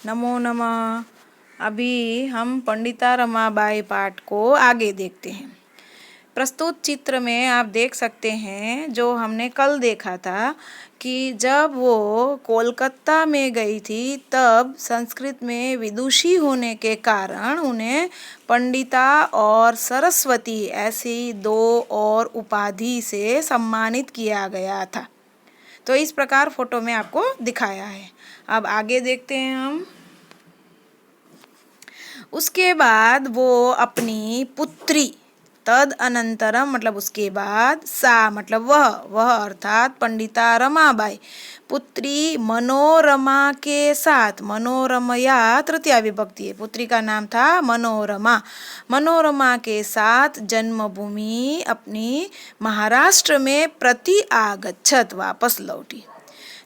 नमो नमः। अभी हम पंडिता रमाबाई पाठ को आगे देखते हैं। प्रस्तुत चित्र में आप देख सकते हैं जो हमने कल देखा था कि जब वो कोलकाता में गई थी तब संस्कृत में विदुषी होने के कारण उन्हें पंडिता और सरस्वती ऐसी दो और उपाधि से सम्मानित किया गया था। तो इस प्रकार फोटो में आपको दिखाया है। अब आगे देखते हैं हम। उसके बाद वो अपनी पुत्री तद अनंतरम मतलब उसके बाद सा मतलब वह अर्थात पंडिता रमाबाई पुत्री मनोरमा के साथ, मनोरमया तृतीया विभक्ति है, पुत्री का नाम था मनोरमा के साथ जन्मभूमि अपनी महाराष्ट्र में प्रति आगच्छत वापस लौटी।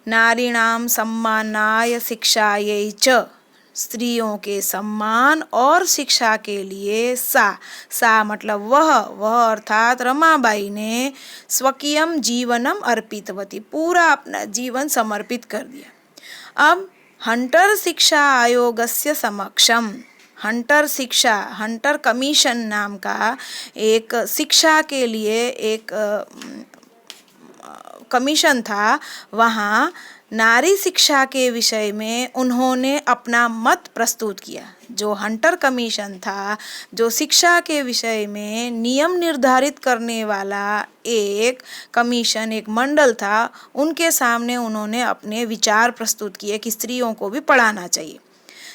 नारीणाम सम्मानाय शिक्षायै च, स्त्रियों के सम्मान और शिक्षा के लिए सा मतलब वह अर्थात रमाबाई ने स्वकीयम जीवनम अर्पितवती, पूरा अपना जीवन समर्पित कर दिया। अब हंटर शिक्षा आयोगस्य समक्षम, हंटर कमीशन नाम का एक शिक्षा के लिए एक कमीशन था। वहाँ नारी शिक्षा के विषय में उन्होंने अपना मत प्रस्तुत किया। जो हंटर कमीशन था, जो शिक्षा के विषय में नियम निर्धारित करने वाला एक कमीशन, एक मंडल था, उनके सामने उन्होंने अपने विचार प्रस्तुत किए कि स्त्रियों को भी पढ़ाना चाहिए।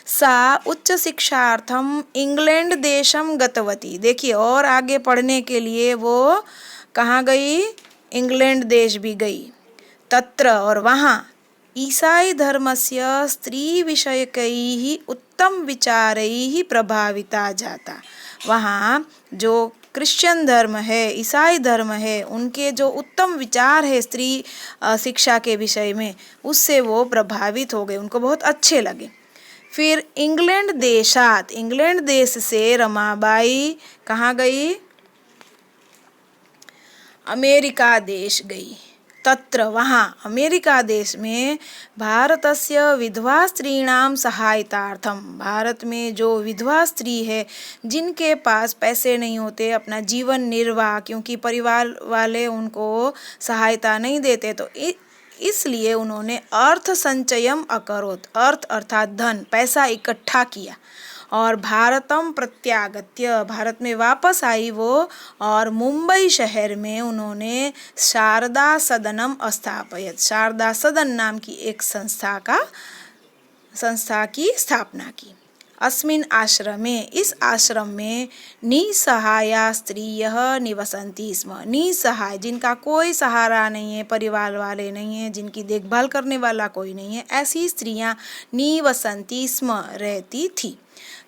सा उच्च शिक्षार्थम इंग्लैंड देशम गतवती, देखिए और आगे पढ़ने के लिए वो कहाँ गई? इंग्लैंड देश भी गई। तत्र और वहाँ ईसाई धर्मस्य स्त्री विषयकैः उत्तम विचारैः प्रभाविता जाता, वहाँ जो क्रिश्चियन धर्म है, ईसाई धर्म है, उनके जो उत्तम विचार है स्त्री शिक्षा के विषय में, उससे वो प्रभावित हो गए, उनको बहुत अच्छे लगे। फिर इंग्लैंड देश से रमाबाई कहाँ गई? अमेरिका देश गई। तत्र वहाँ अमेरिका देश में भारतस्य विधवा स्त्रीणाम सहायतार्थम, भारत में जो विधवा स्त्री है जिनके पास पैसे नहीं होते अपना जीवन निर्वाह, क्योंकि परिवार वाले उनको सहायता नहीं देते, तो इसलिए उन्होंने अर्थ संचयम अकरोत, अर्थ अर्थात धन, पैसा इकट्ठा किया और भारतम प्रत्यागत्य, भारत में वापस आई वो, और मुंबई शहर में उन्होंने शारदा सदनम स्थापयत, शारदा सदन नाम की एक संस्था की स्थापना की। अस्मिन् आश्रमे, इस आश्रम में निसहाया स्त्रियः निवसन्ति स्म, निसहाय जिनका कोई सहारा नहीं है, परिवार वाले नहीं है, जिनकी देखभाल करने वाला कोई नहीं है, ऐसी स्त्रियां निवसन्ति स्म रहती थी।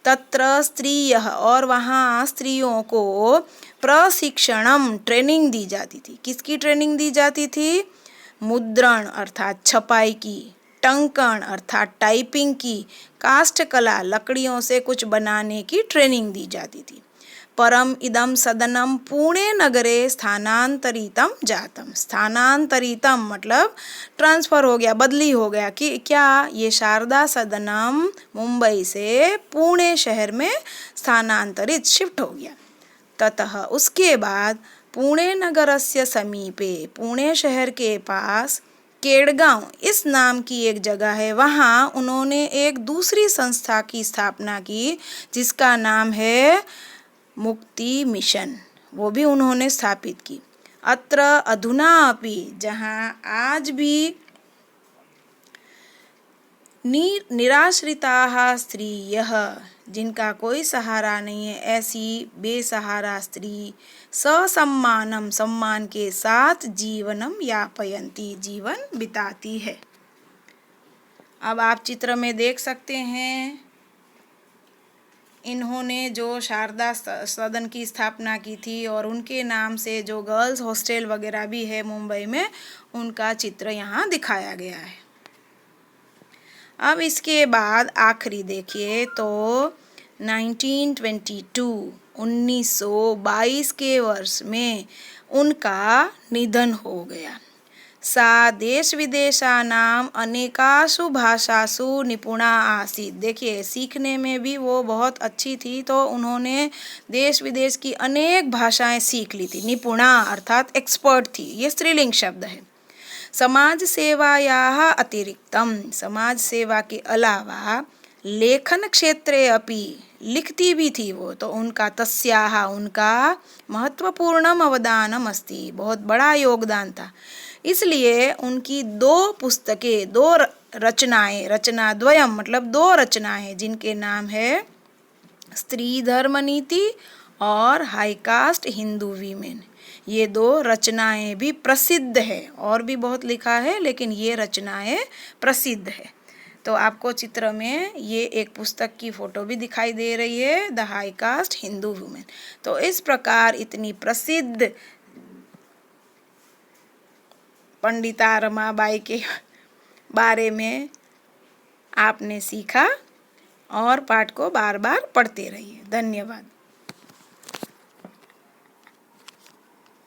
तत्र स्त्रियः और वहाँ स्त्रियों को प्रशिक्षणम ट्रेनिंग दी जाती थी। किसकी ट्रेनिंग दी जाती थी? मुद्रण अर्थात छपाई की, टंकण अर्थात टाइपिंग की, काष्ठ कला लकड़ियों से कुछ बनाने की ट्रेनिंग दी जाती थी। परम इदम सदनम पुणे नगरे स्थानांतरितम जातम, स्थानांतरितम मतलब ट्रांसफर हो गया, बदली हो गया कि क्या? ये शारदा सदनम मुंबई से पुणे शहर में स्थानांतरित, शिफ्ट हो गया। ततः उसके बाद पुणे नगरस्य समीपे, पुणे शहर के पास केड़गांव इस नाम की एक जगह है, वहाँ उन्होंने एक दूसरी संस्था की स्थापना की जिसका नाम है मुक्ति मिशन, वो भी उन्होंने स्थापित की। अत्र अधुना अपि, जहाँ आज भी निराश्रिताः स्त्रियः, जिनका कोई सहारा नहीं है, ऐसी बेसहारा स्त्री ससम्मानम, सम्मान के साथ जीवनम यापयन्ति, जीवन बिताती है। अब आप चित्र में देख सकते हैं इन्होंने जो शारदा सदन की स्थापना की थी और उनके नाम से जो गर्ल्स हॉस्टल वगैरह भी है मुंबई में, उनका चित्र यहाँ दिखाया गया है। अब इसके बाद आखिरी देखिए तो 1922 के वर्ष में उनका निधन हो गया। सा देश विदेशानाम अनेकासु भाषासु निपुणा आसीत्। देखिए, सीखने में भी वो बहुत अच्छी थी, तो उन्होंने देश विदेश की अनेक भाषाएं सीख ली थी। निपुणा अर्थात एक्सपर्ट थी, ये स्त्रीलिंग शब्द है। समाज सेवायाः अतिरिक्तम, समाज सेवा के अलावा लेखन क्षेत्रे अपि, लिखती भी थी वो, तो उनका तस्याः उनका महत्वपूर्णम अवदानम अस्ति, बहुत बड़ा योगदान था। इसलिए उनकी 2 पुस्तकें, 2 रचनाएं, रचनाद्वयम मतलब 2 रचनाएं, जिनके नाम है स्त्री धर्म नीति और हाई कास्ट हिंदू वीमेन, ये 2 रचनाएं भी प्रसिद्ध है। और भी बहुत लिखा है, लेकिन ये रचनाएं प्रसिद्ध है। तो आपको चित्र में ये एक पुस्तक की फोटो भी दिखाई दे रही है, the high cast Hindu women. तो इस प्रकार इतनी प्रसिद्ध पंडिता रमाबाई के बारे में आपने सीखा, और पाठ को बार बार पढ़ते रहिए। धन्यवाद।